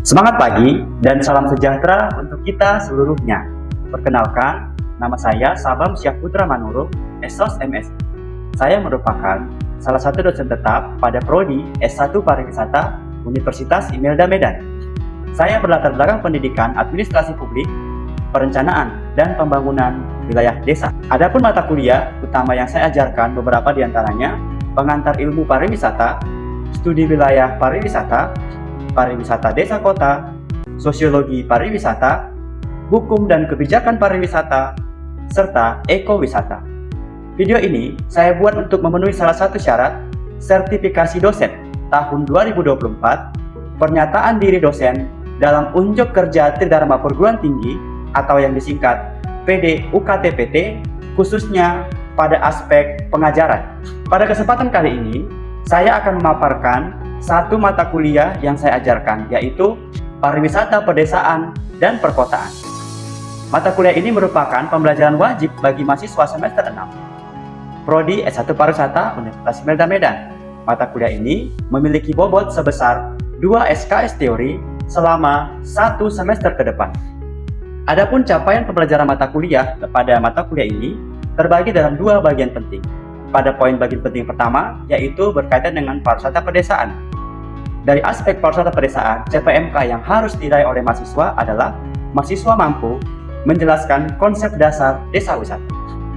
Semangat pagi dan salam sejahtera untuk kita seluruhnya. Perkenalkan, nama saya Sabam Syahputra Manurung, Esos MS. Saya merupakan salah satu dosen tetap pada Prodi S1 Pariwisata Universitas Imelda Medan. Saya berlatar belakang pendidikan administrasi publik, perencanaan, dan pembangunan wilayah desa. Adapun mata kuliah utama yang saya ajarkan beberapa diantaranya pengantar ilmu pariwisata, studi wilayah pariwisata, pariwisata desa kota, sosiologi pariwisata, hukum dan kebijakan pariwisata, serta ekowisata. Video ini saya buat untuk memenuhi salah satu syarat sertifikasi dosen tahun 2024, pernyataan diri dosen dalam unjuk kerja Tridharma Perguruan Tinggi atau yang disingkat PD-UKT-PT, khususnya pada aspek pengajaran. Pada kesempatan kali ini, saya akan memaparkan satu mata kuliah yang saya ajarkan, yaitu Pariwisata Pedesaan dan Perkotaan. Mata kuliah ini merupakan pembelajaran wajib bagi mahasiswa semester 6 Prodi S1 Pariwisata Universitas Imelda Medan. Mata kuliah ini memiliki bobot sebesar 2 SKS teori selama 1 semester ke depan. Adapun capaian pembelajaran mata kuliah pada mata kuliah ini terbagi dalam 2 bagian penting. Pada poin bagian penting pertama, yaitu berkaitan dengan pariwisata pedesaan. Dari aspek pariwisata pedesaan, CPMK yang harus diraih oleh mahasiswa adalah mahasiswa mampu menjelaskan konsep dasar desa wisata.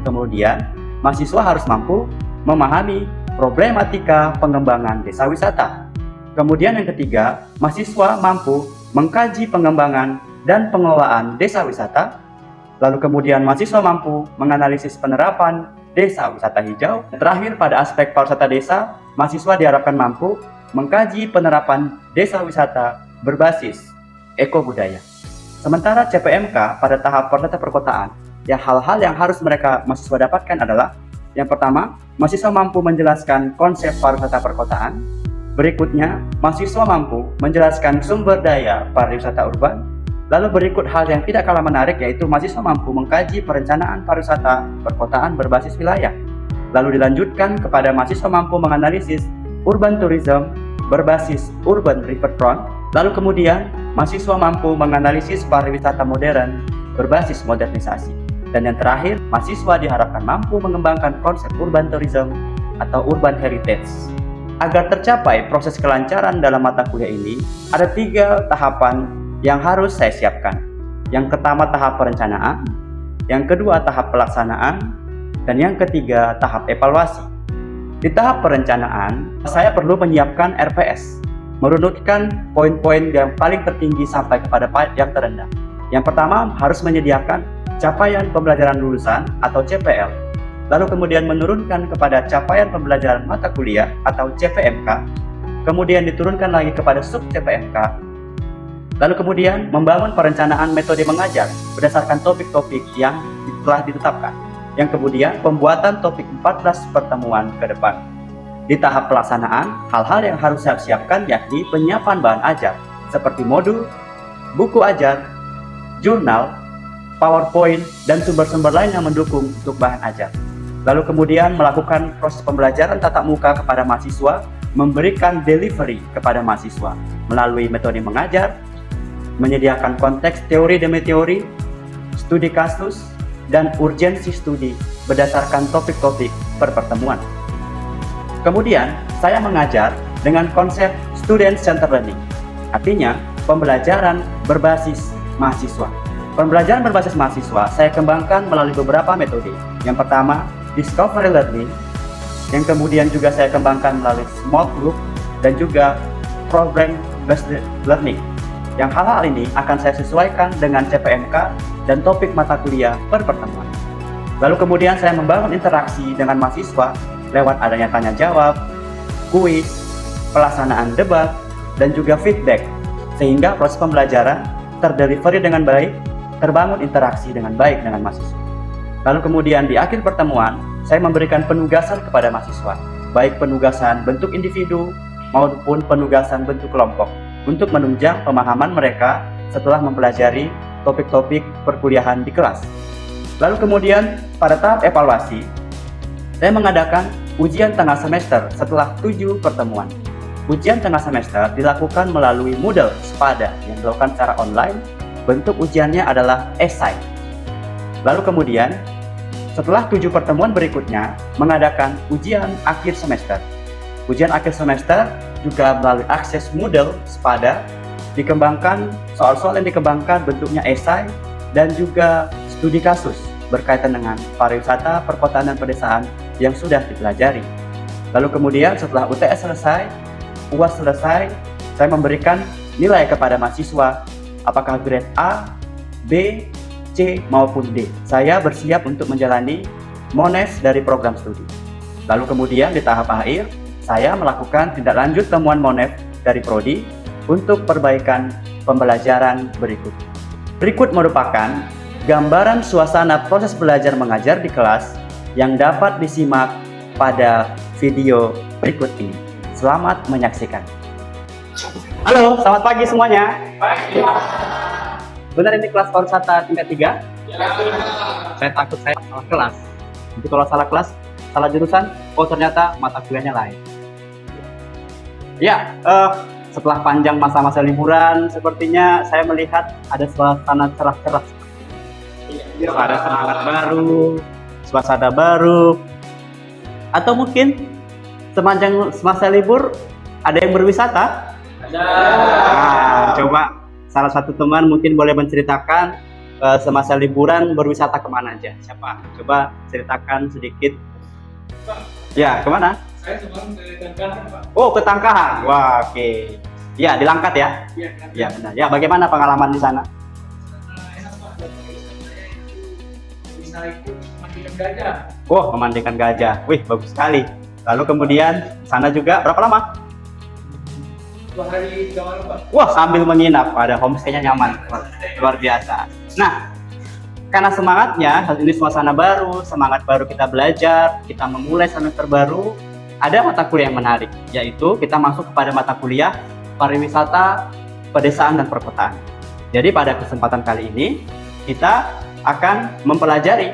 Kemudian, mahasiswa harus mampu memahami problematika pengembangan desa wisata. Kemudian yang ketiga, mahasiswa mampu mengkaji pengembangan dan pengelolaan desa wisata. Lalu kemudian mahasiswa mampu menganalisis penerapan desa wisata hijau. Terakhir, pada aspek pariwisata desa, mahasiswa diharapkan mampu mengkaji penerapan desa wisata berbasis eko budaya. Sementara CPMK pada tahap pariwisata perkotaan, ya hal-hal yang harus mahasiswa dapatkan adalah yang pertama, mahasiswa mampu menjelaskan konsep pariwisata perkotaan. Berikutnya, mahasiswa mampu menjelaskan sumber daya pariwisata urban. Lalu berikut hal yang tidak kalah menarik, yaitu mahasiswa mampu mengkaji perencanaan pariwisata perkotaan berbasis wilayah. Lalu dilanjutkan kepada mahasiswa mampu menganalisis urban tourism berbasis urban riverfront. Lalu kemudian mahasiswa mampu menganalisis pariwisata modern berbasis modernisasi. Dan yang terakhir, mahasiswa diharapkan mampu mengembangkan konsep urban tourism atau urban heritage. Agar tercapai proses kelancaran dalam mata kuliah ini, ada 3 tahapan yang harus saya siapkan. Yang pertama, tahap perencanaan, yang kedua, tahap pelaksanaan, dan yang ketiga, tahap evaluasi. Di tahap perencanaan, saya perlu menyiapkan RPS, merunutkan poin-poin yang paling tertinggi sampai kepada yang terendah. Yang pertama, harus menyediakan capaian pembelajaran lulusan atau CPL, lalu kemudian menurunkan kepada capaian pembelajaran mata kuliah atau CPMK, kemudian diturunkan lagi kepada sub CPMK. Lalu kemudian membangun perencanaan metode mengajar berdasarkan topik-topik yang telah ditetapkan. Yang kemudian pembuatan topik 14 pertemuan ke depan. Di tahap pelaksanaan, hal-hal yang harus saya siapkan yakni penyiapan bahan ajar seperti modul, buku ajar, jurnal, PowerPoint, dan sumber-sumber lain yang mendukung untuk bahan ajar. Lalu kemudian melakukan proses pembelajaran tatap muka kepada mahasiswa, memberikan delivery kepada mahasiswa melalui metode mengajar, menyediakan konteks teori demi teori, studi kasus, dan urgensi studi berdasarkan topik-topik per pertemuan. Kemudian, saya mengajar dengan konsep student centered learning, artinya pembelajaran berbasis mahasiswa. Pembelajaran berbasis mahasiswa saya kembangkan melalui beberapa metode. Yang pertama, discovery learning, yang kemudian juga saya kembangkan melalui small group, dan juga program based learning. Yang hal-hal ini akan saya sesuaikan dengan CPMK dan topik mata kuliah per pertemuan. Lalu kemudian saya membangun interaksi dengan mahasiswa lewat adanya tanya jawab, kuis, pelaksanaan debat, dan juga feedback, sehingga proses pembelajaran terdelivery dengan baik, terbangun interaksi dengan baik dengan mahasiswa. Lalu kemudian di akhir pertemuan, saya memberikan penugasan kepada mahasiswa, baik penugasan bentuk individu maupun penugasan bentuk kelompok, untuk menunjang pemahaman mereka setelah mempelajari topik-topik perkuliahan di kelas. Lalu kemudian pada tahap evaluasi, saya mengadakan ujian tengah semester setelah 7 pertemuan. Ujian tengah semester dilakukan melalui Moodle Spada yang dilakukan secara online. Bentuk ujiannya adalah esai. Lalu kemudian, setelah 7 pertemuan berikutnya, mengadakan ujian akhir semester. Ujian akhir semester juga melalui akses Moodle Spada, dikembangkan, soal-soal yang dikembangkan bentuknya esai dan juga studi kasus berkaitan dengan pariwisata, perkotaan, dan pedesaan yang sudah dipelajari. Lalu kemudian setelah UTS selesai, UAS selesai, saya memberikan nilai kepada mahasiswa apakah grade A, B, C, maupun D. Saya bersiap untuk menjalani MONES dari program studi. Lalu kemudian di tahap akhir, saya melakukan tindak lanjut temuan MONES dari Prodi untuk perbaikan pembelajaran berikut. Berikut merupakan gambaran suasana proses belajar mengajar di kelas yang dapat disimak pada video berikut ini. Selamat menyaksikan. Halo, selamat pagi semuanya. Pagi. Benar ini kelas pariwisata tingkat 3? Ya. Saya takut saya salah kelas. Nanti kalau salah kelas, salah jurusan, oh ternyata mata kuliahnya lain. Ya, setelah panjang masa-masa liburan, sepertinya saya melihat ada suasana cerah-cerah. Ada semangat baru, suasana baru, atau mungkin sepanjang masa libur ada yang berwisata? Ada. Nah, coba salah satu teman mungkin boleh menceritakan semasa liburan berwisata kemana aja? Siapa? Coba ceritakan sedikit. Ya, kemana? Saya semalam ke Tangkahan, Pak. Oh, ke Tangkahan. Wah, oke. Ya, di Langkat ya? Iya, ya, benar. Ya, bagaimana pengalaman di sana? Enak, Pak. Bisa ikut memandikan gajah. Oh, memandikan gajah. Wih, bagus sekali. Lalu kemudian sana juga berapa lama? 2 hari 3 malam, Pak. Wah, sambil menginap, pada homestay-nya nyaman. Luar biasa. Nah, karena semangatnya, hal ini suasana baru, semangat baru kita belajar, kita memulai semester baru, ada mata kuliah yang menarik, yaitu kita masuk kepada mata kuliah pariwisata, pedesaan, dan perkotaan. Jadi pada kesempatan kali ini, kita akan mempelajari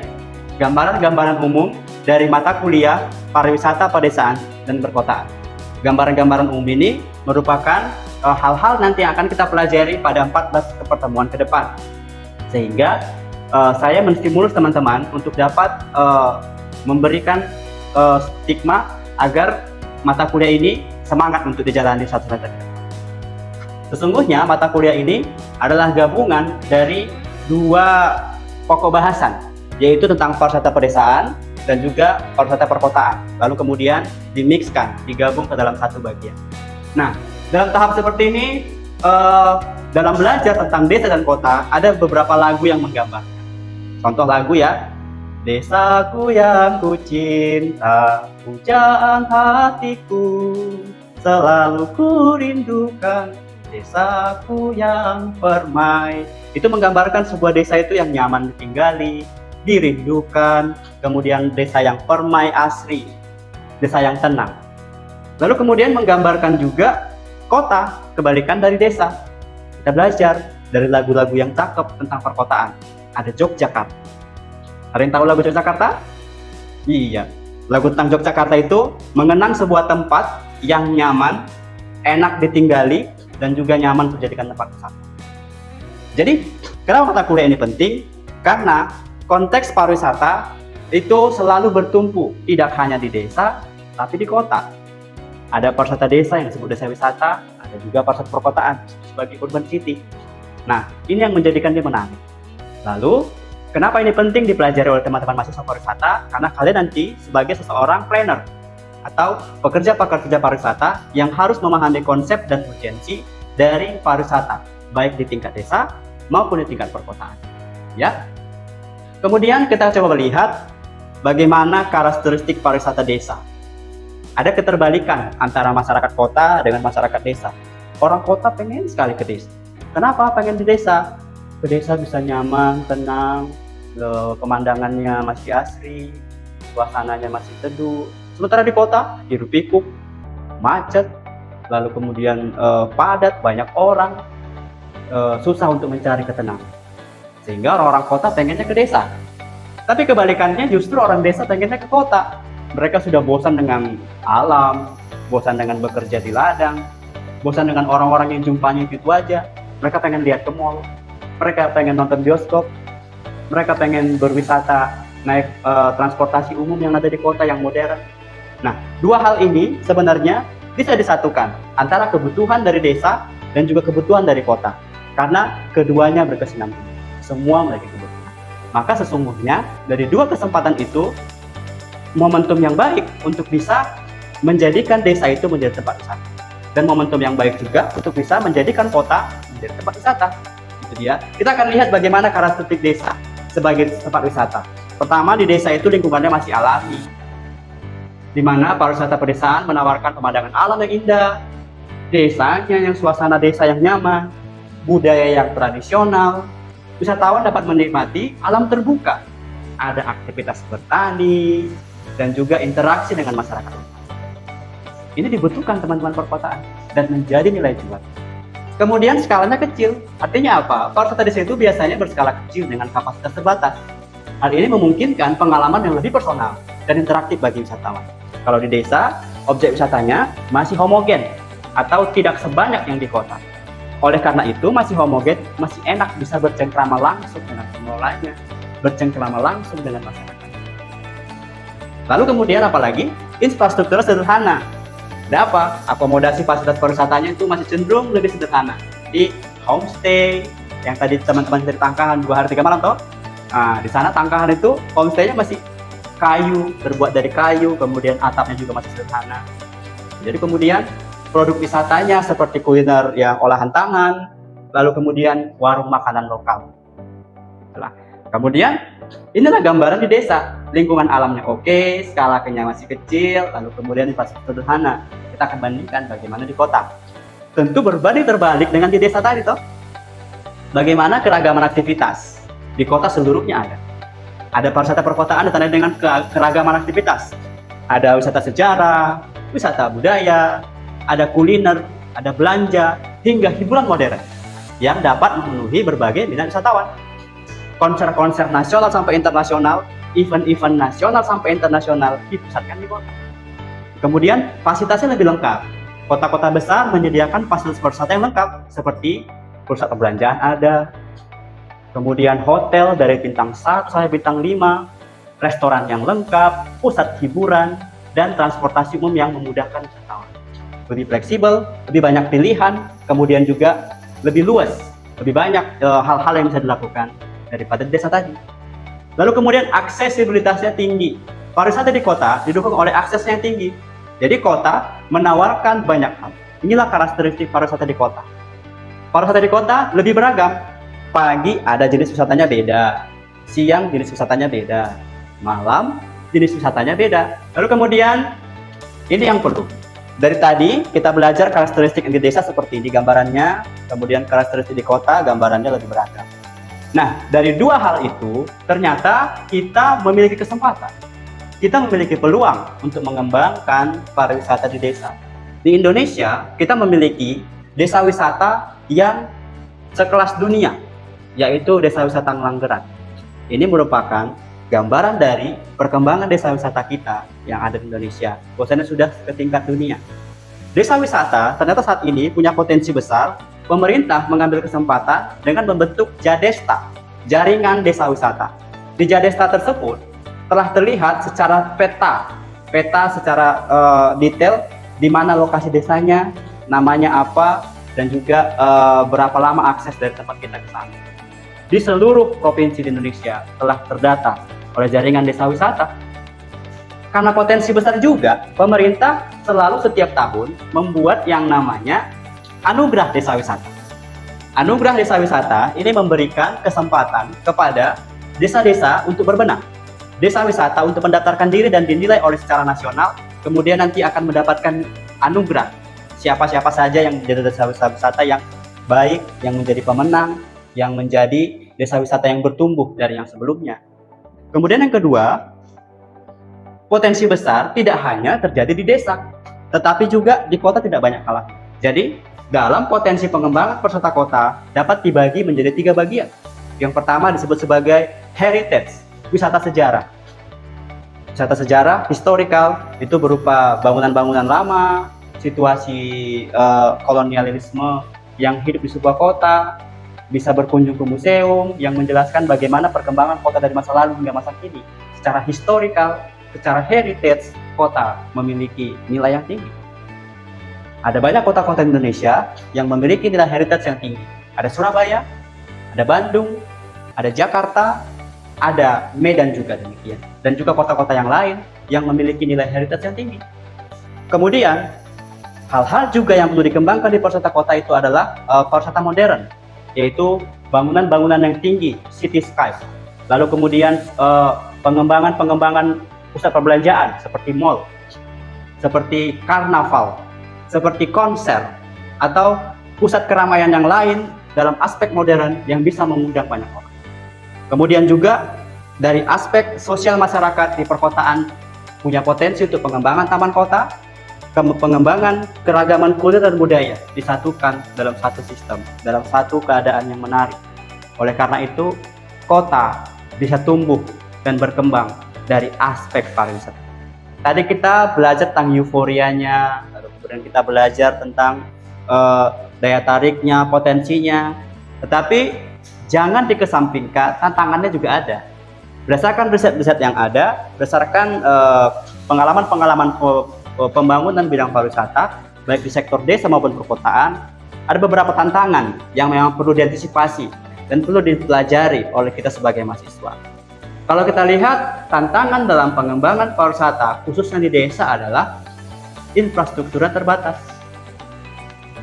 gambaran-gambaran umum dari mata kuliah pariwisata, pedesaan, dan perkotaan. Gambaran-gambaran umum ini merupakan hal-hal nanti yang akan kita pelajari pada 14 pertemuan ke depan. Sehingga saya menstimulus teman-teman untuk dapat memberikan stigma agar mata kuliah ini semangat untuk dijalani satu semester. Sesungguhnya mata kuliah ini adalah gabungan dari 2 pokok bahasan, yaitu tentang pariwisata pedesaan dan juga pariwisata perkotaan. Lalu kemudian dimixkan, digabung ke dalam satu bagian. Nah, dalam tahap seperti ini, dalam belajar tentang desa dan kota, ada beberapa lagu yang menggambar. Contoh lagu ya, desaku yang ku cinta, pujaan hatiku, selalu ku rindukan, desaku yang permai. Itu menggambarkan sebuah desa itu yang nyaman ditinggali, dirindukan, kemudian desa yang permai asri, desa yang tenang. Lalu kemudian menggambarkan juga kota, kebalikan dari desa. Kita belajar dari lagu-lagu yang cakep tentang perkotaan. Ada Yogyakarta. Ada yang tahu lagu Yogyakarta? Iya, lagu tentang Yogyakarta itu mengenang sebuah tempat yang nyaman, enak ditinggali, dan juga nyaman untuk dijadikan tempat wisata. Jadi, kenapa mata kuliah ini penting? Karena konteks pariwisata itu selalu bertumpu, tidak hanya di desa, tapi di kota. Ada pariwisata desa yang disebut desa wisata, ada juga pariwisata perkotaan sebagai urban city. Nah, ini yang menjadikan dia menarik. Lalu, kenapa ini penting dipelajari oleh teman-teman mahasiswa pariwisata? Karena kalian nanti sebagai seseorang planner atau pekerja-pekerja pariwisata yang harus memahami konsep dan urgensi dari pariwisata, baik di tingkat desa maupun di tingkat perkotaan. Ya. Kemudian kita coba melihat bagaimana karakteristik pariwisata desa. Ada keterbalikan antara masyarakat kota dengan masyarakat desa. Orang kota pengen sekali ke desa. Kenapa pengen di desa? Ke desa bisa nyaman, tenang, pemandangannya masih asri, suasananya masih teduh. Sementara di kota, hiruk-pikuk, macet, lalu kemudian padat, banyak orang, susah untuk mencari ketenangan. Sehingga orang-orang kota pengennya ke desa. Tapi kebalikannya justru orang desa pengennya ke kota. Mereka sudah bosan dengan alam, bosan dengan bekerja di ladang, bosan dengan orang-orang yang jumpanya gitu aja. Mereka pengen lihat ke mall, mereka pengen nonton bioskop, mereka pengen berwisata naik transportasi umum yang ada di kota yang modern. Nah, dua hal ini sebenarnya bisa disatukan antara kebutuhan dari desa dan juga kebutuhan dari kota, karena keduanya berkesinambungan. Semua memiliki kebutuhan. Maka sesungguhnya dari dua kesempatan itu momentum yang baik untuk bisa menjadikan desa itu menjadi tempat wisata, dan momentum yang baik juga untuk bisa menjadikan kota menjadi tempat wisata. Itu dia. Kita akan lihat bagaimana karakteristik desa sebagai tempat wisata. Pertama, di desa itu lingkungannya masih alami, di mana pariwisata pedesaan menawarkan pemandangan alam yang indah, desanya yang suasana desa yang nyaman, budaya yang tradisional. Wisatawan dapat menikmati alam terbuka, ada aktivitas bertani, dan juga interaksi dengan masyarakat. Ini dibutuhkan teman-teman perkotaan dan menjadi nilai jual. Kemudian skalanya kecil, artinya apa? Pariwisata desa itu biasanya berskala kecil dengan kapasitas terbatas. Hal ini memungkinkan pengalaman yang lebih personal dan interaktif bagi wisatawan. Kalau di desa, objek wisatanya masih homogen atau tidak sebanyak yang di kota. Oleh karena itu, masih homogen, masih enak bisa bercengkrama langsung dengan pengelolanya, bercengkrama langsung dengan masyarakat. Lalu kemudian apalagi? Infrastruktur sederhana. Ada apa? Akomodasi fasilitas pariwisatanya itu masih cenderung lebih sederhana. Di homestay, yang tadi teman-teman dari Tangkahan 2 hari 3 malam toh. Nah, di sana Tangkahan itu homestay-nya masih kayu, terbuat dari kayu, kemudian atapnya juga masih sederhana. Jadi kemudian produk wisatanya seperti kuliner yang olahan tangan, lalu kemudian warung makanan lokal. Kemudian inilah gambaran di desa, lingkungan alamnya oke, skala kenyang masih kecil, lalu kemudian infrastruktur sederhana. Kita akan bandingkan bagaimana di kota. Tentu berbanding terbalik dengan di desa tadi toh. Bagaimana keragaman aktivitas? Di kota seluruhnya ada. Ada pariwisata perkotaan ditandai dengan keragaman aktivitas. Ada wisata sejarah, wisata budaya, ada kuliner, ada belanja, hingga hiburan modern yang dapat memenuhi berbagai minat wisatawan. Konser-konser nasional sampai internasional, event-event nasional sampai internasional dipusatkan di kota. Kemudian fasilitasnya lebih lengkap. Kota-kota besar menyediakan fasilitas pariwisata yang lengkap seperti pusat perbelanjaan ada, kemudian hotel dari bintang 1 sampai bintang 5, restoran yang lengkap, pusat hiburan, dan transportasi umum yang memudahkan wisatawan. Lebih fleksibel, lebih banyak pilihan, kemudian juga lebih luas, lebih banyak hal-hal yang bisa dilakukan daripada di desa tadi. Lalu kemudian aksesibilitasnya tinggi. Pariwisata di kota didukung oleh aksesnya yang tinggi. Jadi kota menawarkan banyak hal. Inilah karakteristik pariwisata di kota. Pariwisata di kota lebih beragam. Pagi ada jenis wisatanya beda, siang jenis wisatanya beda, malam jenis wisatanya beda. Lalu kemudian ini yang perlu. Dari tadi kita belajar karakteristik di desa seperti ini gambarannya, kemudian karakteristik di kota gambarannya lebih beragam. Nah, dari dua hal itu ternyata kita memiliki kesempatan. Kita memiliki peluang untuk mengembangkan pariwisata di desa. Di Indonesia, kita memiliki desa wisata yang sekelas dunia, yaitu Desa Wisata Ngelanggeran. Ini merupakan gambaran dari perkembangan desa wisata kita yang ada di Indonesia. Bahwasanya sudah ke tingkat dunia. Desa wisata ternyata saat ini punya potensi besar. Pemerintah mengambil kesempatan dengan membentuk Jadesta, jaringan desa wisata. Di Jadesta tersebut telah terlihat secara peta secara detail di mana lokasi desanya, namanya apa, dan juga berapa lama akses dari tempat kita ke sana. Di seluruh provinsi di Indonesia telah terdata oleh jaringan desa wisata. Karena potensi besar juga, pemerintah selalu setiap tahun membuat yang namanya Anugerah Desa Wisata. Anugerah Desa Wisata ini memberikan kesempatan kepada desa-desa untuk berbenah. Desa wisata untuk mendaftarkan diri dan dinilai oleh secara nasional, kemudian nanti akan mendapatkan anugerah. Siapa-siapa saja yang menjadi desa wisata yang baik, yang menjadi pemenang, yang menjadi desa wisata yang bertumbuh dari yang sebelumnya. Kemudian yang kedua, potensi besar tidak hanya terjadi di desa, tetapi juga di kota tidak banyak kalah. Jadi, dalam potensi pengembangan pariwisata kota dapat dibagi menjadi 3 bagian. Yang pertama disebut sebagai heritage, wisata sejarah. Wisata sejarah, historical, itu berupa bangunan-bangunan lama, situasi kolonialisme yang hidup di sebuah kota, bisa berkunjung ke museum yang menjelaskan bagaimana perkembangan kota dari masa lalu hingga masa kini. Secara historical, secara heritage, kota memiliki nilai yang tinggi. Ada banyak kota-kota Indonesia yang memiliki nilai heritage yang tinggi. Ada Surabaya, ada Bandung, ada Jakarta, ada Medan juga demikian. Dan juga kota-kota yang lain yang memiliki nilai heritage yang tinggi. Kemudian, hal-hal juga yang perlu dikembangkan di pariwisata kota itu adalah pariwisata modern, yaitu bangunan-bangunan yang tinggi, city skies. Lalu kemudian pengembangan pusat perbelanjaan seperti mall, seperti karnaval, seperti konser, atau pusat keramaian yang lain dalam aspek modern yang bisa mengundang banyak orang. Kemudian juga dari aspek sosial masyarakat di perkotaan punya potensi untuk pengembangan taman kota, pengembangan keragaman kuliner dan budaya disatukan dalam satu sistem, dalam satu keadaan yang menarik. Oleh karena itu, kota bisa tumbuh dan berkembang dari aspek pariwisata. Tadi kita belajar tentang euforianya, lalu kemudian kita belajar tentang daya tariknya, potensinya, tetapi jangan dikesampingkan, tantangannya juga ada. Berdasarkan riset-riset yang ada, berdasarkan pengalaman-pengalaman pembangunan bidang pariwisata, baik di sektor desa maupun perkotaan, ada beberapa tantangan yang memang perlu diantisipasi dan perlu dipelajari oleh kita sebagai mahasiswa. Kalau kita lihat tantangan dalam pengembangan pariwisata, khususnya di desa adalah infrastruktur yang terbatas.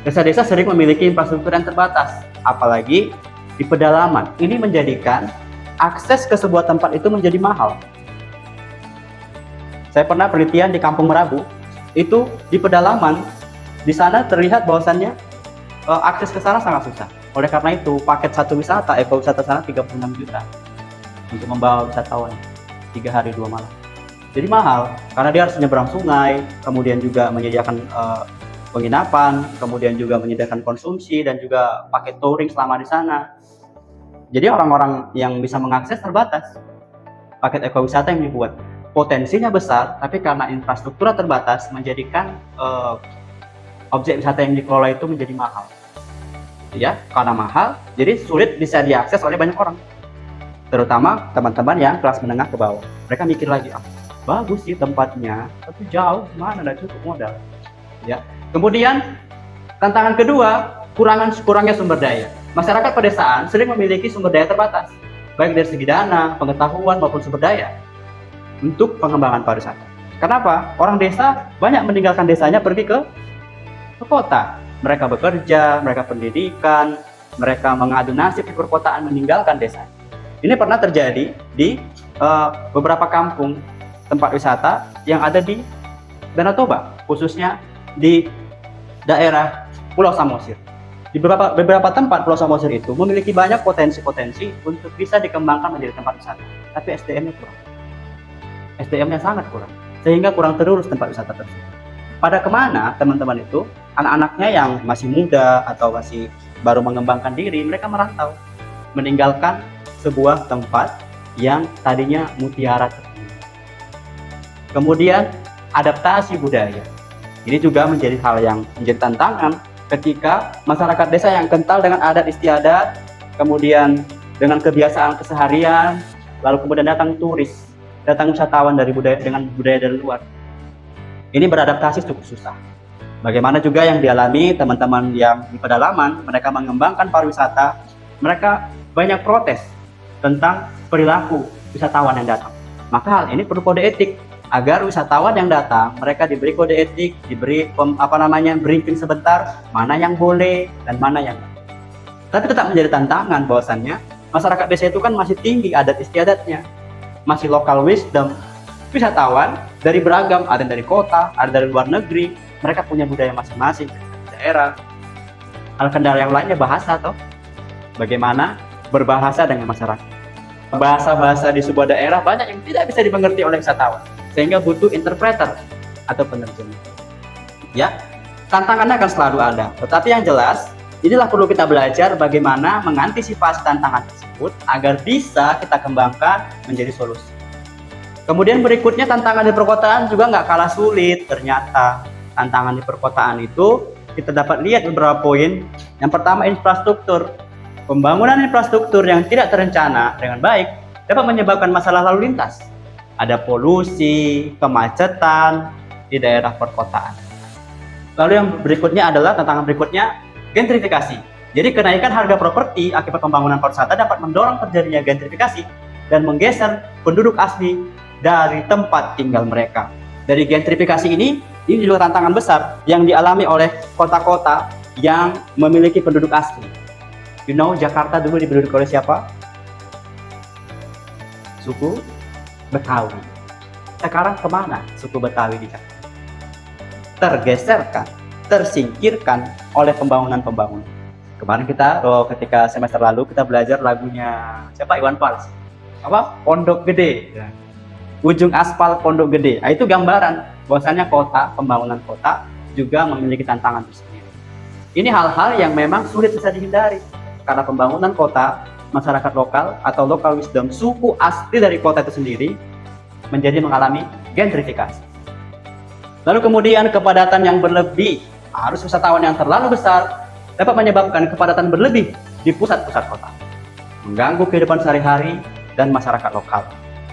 Desa-desa sering memiliki infrastruktur yang terbatas, apalagi di pedalaman. Ini menjadikan akses ke sebuah tempat itu menjadi mahal. Saya pernah penelitian di Kampung Merabu, itu di pedalaman, di sana terlihat bahwasannya akses ke sana sangat susah. Oleh karena itu, paket satu wisata, ekowisata sana 36 juta untuk membawa wisatawan 3 hari 2 malam. Jadi mahal, karena dia harus menyeberang sungai, kemudian juga menyediakan penginapan, kemudian juga menyediakan konsumsi, dan juga paket touring selama di sana. Jadi orang-orang yang bisa mengakses terbatas. Paket ekowisata yang dibuat potensinya besar, tapi karena infrastruktur terbatas menjadikan objek wisata yang dikelola itu menjadi mahal. Ya, karena mahal, jadi sulit bisa diakses oleh banyak orang. Terutama teman-teman yang kelas menengah ke bawah. Mereka mikir lagi, bagus sih tempatnya, tapi jauh, mana ada cukup modal. Ya. Kemudian tantangan kedua, kurangnya sumber daya. Masyarakat pedesaan sering memiliki sumber daya terbatas, baik dari segi dana, pengetahuan maupun sumber daya untuk pengembangan pariwisata. Kenapa? Orang desa banyak meninggalkan desanya pergi ke kota. Mereka bekerja, mereka pendidikan, mereka mengadu nasib di perkotaan, meninggalkan desa. Ini pernah terjadi di beberapa kampung tempat wisata yang ada di Danau Toba, khususnya di daerah Pulau Samosir. Di beberapa tempat Pulau Samosir itu memiliki banyak potensi-potensi untuk bisa dikembangkan menjadi tempat wisata, tapi SDM-nya kurang. SDM-nya sangat kurang, sehingga kurang terurus tempat wisata tersebut. Pada kemana teman-teman itu, anak-anaknya yang masih muda atau masih baru mengembangkan diri, mereka merantau, meninggalkan sebuah tempat yang tadinya mutiara tertinggi. Kemudian adaptasi budaya. Ini juga menjadi hal yang menjadi tantangan ketika masyarakat desa yang kental dengan adat istiadat, kemudian dengan kebiasaan keseharian, lalu kemudian datang turis, datang wisatawan dengan budaya dari luar. Ini beradaptasi cukup susah. Bagaimana juga yang dialami teman-teman yang di pedalaman, mereka mengembangkan pariwisata, mereka banyak protes tentang perilaku wisatawan yang datang. Maka hal ini perlu kode etik agar wisatawan yang datang mereka diberi kode etik, diberi briefing sebentar mana yang boleh dan mana yang tidak. Tapi tetap menjadi tantangan bahwasannya masyarakat desa itu kan masih tinggi adat istiadatnya, masih local wisdom. Wisatawan dari beragam, ada dari kota, ada dari luar negeri, mereka punya budaya masing-masing daerah. Hal kendala yang lainnya bahasa toh. Bagaimana berbahasa dengan masyarakat. Bahasa-bahasa di sebuah daerah banyak yang tidak bisa dimengerti oleh wisatawan, sehingga butuh interpreter atau penerjemah. Ya, tantangannya akan selalu ada. Tetapi yang jelas, inilah perlu kita belajar bagaimana mengantisipasi tantangan tersebut agar bisa kita kembangkan menjadi solusi. Kemudian berikutnya tantangan di perkotaan juga nggak kalah sulit ternyata. tantangan di perkotaan itu kita dapat lihat beberapa poin. Yang pertama, infrastruktur. Pembangunan infrastruktur yang tidak terencana dengan baik dapat menyebabkan masalah lalu lintas. Ada polusi, kemacetan di daerah perkotaan. Lalu yang berikutnya adalah tantangan berikutnya, gentrifikasi. Jadi kenaikan harga properti akibat pembangunan pariwisata dapat mendorong terjadinya gentrifikasi dan menggeser penduduk asli dari tempat tinggal mereka. Dari gentrifikasi ini juga tantangan besar yang dialami oleh kota-kota yang memiliki penduduk asli. You know, Jakarta dulu dipenduduki oleh siapa? Suku Betawi. Sekarang kemana suku Betawi di Jakarta? Tergeserkan, tersingkirkan oleh pembangunan-pembangunan. Kemarin ketika semester lalu kita belajar lagunya siapa? Iwan Fals. Apa? Pondok Gede. Ujung aspal Pondok Gede. Nah, itu gambaran bahwasanya pembangunan kota juga memiliki tantangan tersendiri. Ini hal-hal yang memang sulit bisa dihindari karena pembangunan kota, masyarakat lokal atau local wisdom, suku asli dari kota itu sendiri menjadi mengalami gentrifikasi. Lalu kemudian kepadatan yang berlebih, arus wisatawan yang terlalu besar dapat menyebabkan kepadatan berlebih di pusat-pusat kota, mengganggu kehidupan sehari-hari dan masyarakat lokal.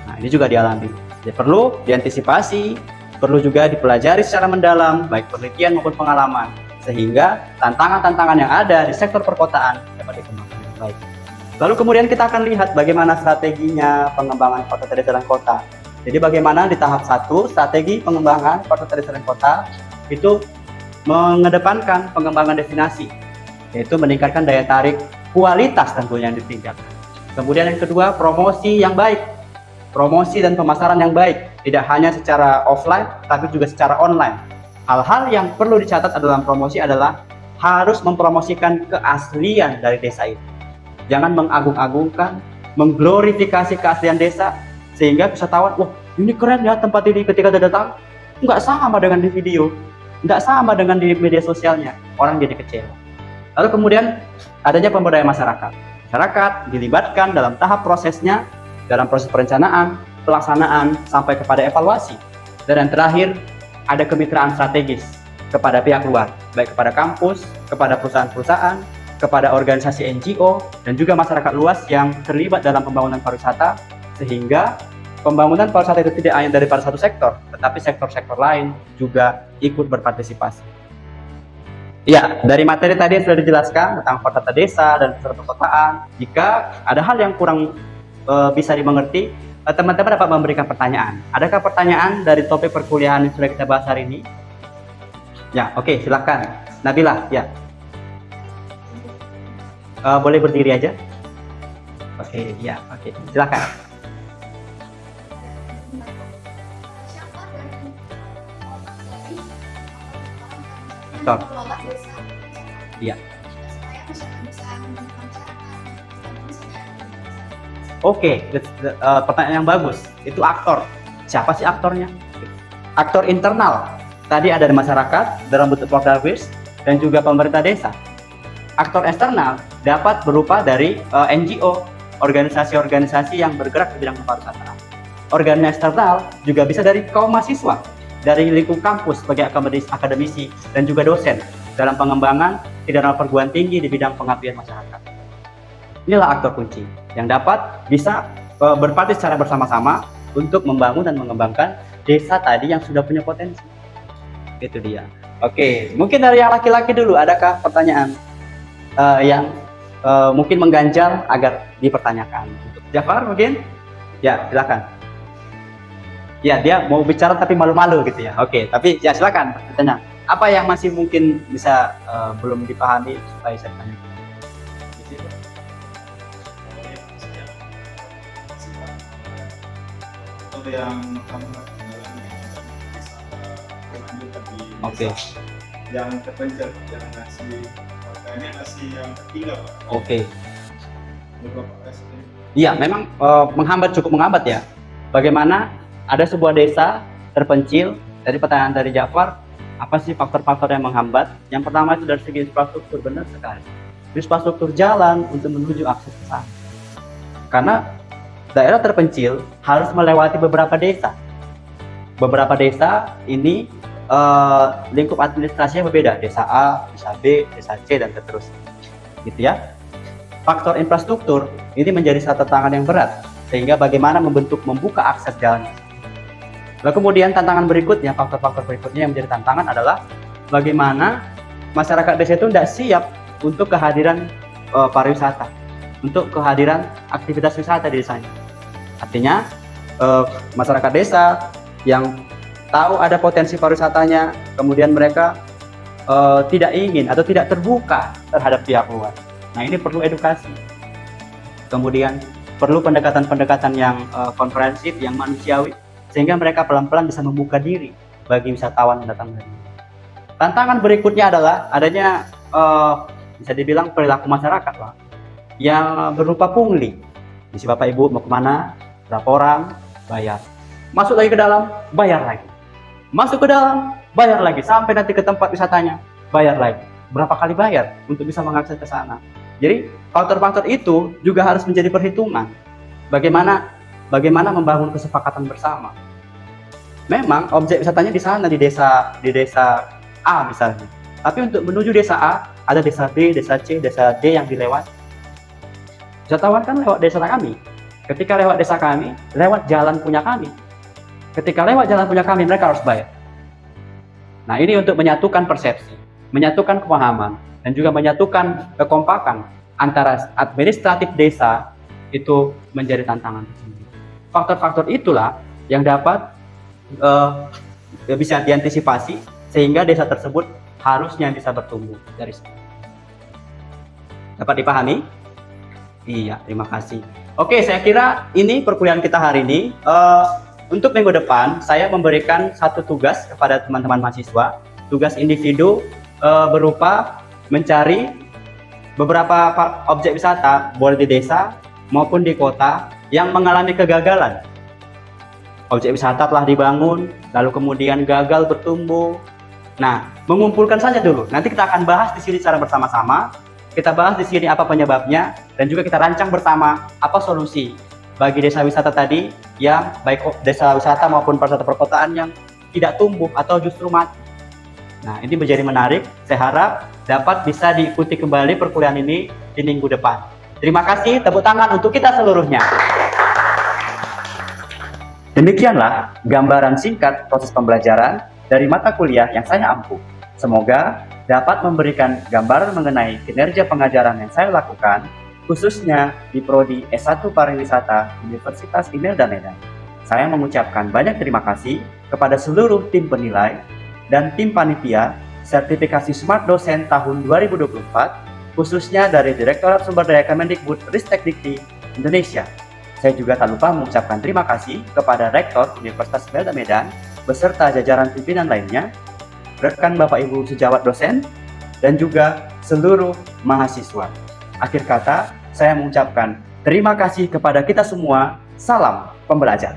Nah, ini juga dialami. Jadi perlu diantisipasi, perlu juga dipelajari secara mendalam, baik penelitian maupun pengalaman, sehingga tantangan-tantangan yang ada di sektor perkotaan dapat dikembangkan dengan baik. Lalu kemudian kita akan lihat bagaimana strateginya pengembangan kota, desa, dan kota. Jadi bagaimana di tahap 1, strategi pengembangan kota, desa, dan kota itu mengedepankan pengembangan destinasi, yaitu meningkatkan daya tarik kualitas tentunya yang ditingkatkan. Kemudian yang kedua, promosi yang baik, promosi dan pemasaran yang baik, tidak hanya secara offline tapi juga secara online. Hal-hal yang perlu dicatat dalam promosi adalah harus mempromosikan keaslian dari desa itu. Jangan mengagung-agungkan, mengglorifikasi keaslian desa sehingga wisatawan, wah ini keren ya tempat ini, ketika datang nggak sama dengan di video, nggak sama dengan di media sosialnya, orang jadi kecewa. Lalu kemudian adanya pemberdayaan masyarakat. Masyarakat dilibatkan dalam tahap prosesnya, dalam proses perencanaan, pelaksanaan, sampai kepada evaluasi. Dan yang terakhir, ada kemitraan strategis kepada pihak luar, baik kepada kampus, kepada perusahaan-perusahaan, kepada organisasi NGO, dan juga masyarakat luas yang terlibat dalam pembangunan pariwisata, sehingga pembangunan pariwisata itu tidak hanya dari pada satu sektor, tetapi sektor-sektor lain juga ikut berpartisipasi. Ya, dari materi tadi sudah dijelaskan tentang kota desa dan perkotaan. Jika ada hal yang kurang bisa dimengerti, teman-teman dapat memberikan pertanyaan. Adakah pertanyaan dari topik perkuliahan yang sudah kita bahas hari ini? Ya, oke, silakan. Nabila, ya. Boleh berdiri aja? Oke, ya, oke. Silakan. Betul. Iya. Oke, pertanyaan yang bagus. Itu aktor. Siapa sih aktornya? Aktor internal. Tadi ada di masyarakat dalam bentuk Poldarwis dan juga pemerintah desa. Aktor eksternal dapat berupa dari NGO, organisasi-organisasi yang bergerak di bidang pariwisata. Organisasi eksternal juga bisa dari kaum mahasiswa, dari lingkup kampus sebagai akademisi dan juga dosen dalam pengembangan tidak perguruan tinggi di bidang pengabdian masyarakat. Inilah aktor kunci yang dapat bisa berpartisipasi secara bersama-sama untuk membangun dan mengembangkan desa tadi yang sudah punya potensi. Itu dia. Oke, mungkin dari yang laki-laki dulu, adakah pertanyaan yang mungkin mengganjal agar dipertanyakan? Jafar mungkin? Ya, silakan. Ya, dia mau bicara tapi malu-malu gitu ya. Oke, tapi ya silakan bertanya. Apa yang masih mungkin bisa belum dipahami supaya saya tanya? Yang Oke. Yang terpencil, yang masih yang tertinggal, Pak. Oke. Beberapa SD. Iya, memang cukup menghambat ya. Bagaimana ada sebuah desa terpencil? Dari pertanyaan dari Jafar, apa sih faktor-faktor yang menghambat? Yang pertama itu dari segi infrastruktur, benar sekali. Infrastruktur jalan untuk menuju akses ke sana. Karena daerah terpencil harus melewati beberapa desa. Beberapa desa ini lingkup administrasinya berbeda, desa A, desa B, desa C, dan seterusnya. Gitu ya. Faktor infrastruktur ini menjadi satu tantangan yang berat, sehingga bagaimana membuka akses jalan. Lalu kemudian tantangan berikutnya, faktor-faktor berikutnya yang menjadi tantangan adalah bagaimana masyarakat desa itu tidak siap untuk kehadiran pariwisata, untuk kehadiran aktivitas wisata di desanya. Artinya masyarakat desa yang tahu ada potensi pariwisatanya, kemudian mereka tidak ingin atau tidak terbuka terhadap pihak luar. Nah, ini perlu edukasi. Kemudian perlu pendekatan-pendekatan yang komprehensif, yang manusiawi, sehingga mereka pelan-pelan bisa membuka diri bagi wisatawan yang datang dari luar. Tantangan berikutnya adalah adanya bisa dibilang perilaku masyarakat, Pak, yang berupa pungli. Jadi Bapak Ibu mau kemana, berapa orang, bayar. Masuk lagi ke dalam, bayar lagi. Masuk ke dalam, bayar lagi. Sampai nanti ke tempat wisatanya, bayar lagi. Berapa kali bayar untuk bisa mengakses ke sana. Jadi faktor-faktor itu juga harus menjadi perhitungan. Bagaimana membangun kesepakatan bersama. Memang objek wisatanya di sana, di desa A misalnya. Tapi untuk menuju desa A, ada desa B, desa C, desa D yang dilewati. Wisatawan kan lewat desa kami. Ketika lewat desa kami, lewat jalan punya kami. Ketika lewat jalan punya kami, mereka harus bayar. Nah, ini untuk menyatukan persepsi, menyatukan pemahaman, dan juga menyatukan kekompakan antara administratif desa itu menjadi tantangan tersendiri. Faktor-faktor itulah yang dapat bisa diantisipasi sehingga desa tersebut harusnya bisa bertumbuh dari sana. Dapat dipahami? Iya, terima kasih. Oke, saya kira ini perkuliahan kita hari ini. Untuk minggu depan, saya memberikan satu tugas kepada teman-teman mahasiswa. Tugas individu berupa mencari beberapa objek wisata, boleh di desa maupun di kota, yang mengalami kegagalan. Objek wisata telah dibangun, lalu kemudian gagal bertumbuh. Nah, mengumpulkan saja dulu. Nanti kita akan bahas di sini secara bersama-sama. Kita bahas di sini apa penyebabnya, dan juga kita rancang bersama apa solusi bagi desa wisata tadi yang baik desa wisata maupun pariwisata perkotaan yang tidak tumbuh atau justru mati. Nah, ini menjadi menarik. Saya harap dapat bisa diikuti kembali perkuliahan ini di minggu depan. Terima kasih, tepuk tangan untuk kita seluruhnya. Demikianlah gambaran singkat proses pembelajaran dari mata kuliah yang saya ampuh. Semoga dapat memberikan gambaran mengenai kinerja pengajaran yang saya lakukan, khususnya di Prodi S1 Pariwisata Universitas Imelda Medan. Saya mengucapkan banyak terima kasih kepada seluruh tim penilai dan tim panitia sertifikasi Smart Dosen tahun 2024, khususnya dari Direktorat Sumber Daya Kemendikbud Ristek Dikti Indonesia. Saya juga tak lupa mengucapkan terima kasih kepada Rektor Universitas Imelda Medan beserta jajaran pimpinan lainnya, rekan Bapak Ibu sejawat dosen, dan juga seluruh mahasiswa. Akhir kata, saya mengucapkan terima kasih kepada kita semua. Salam pembelajar.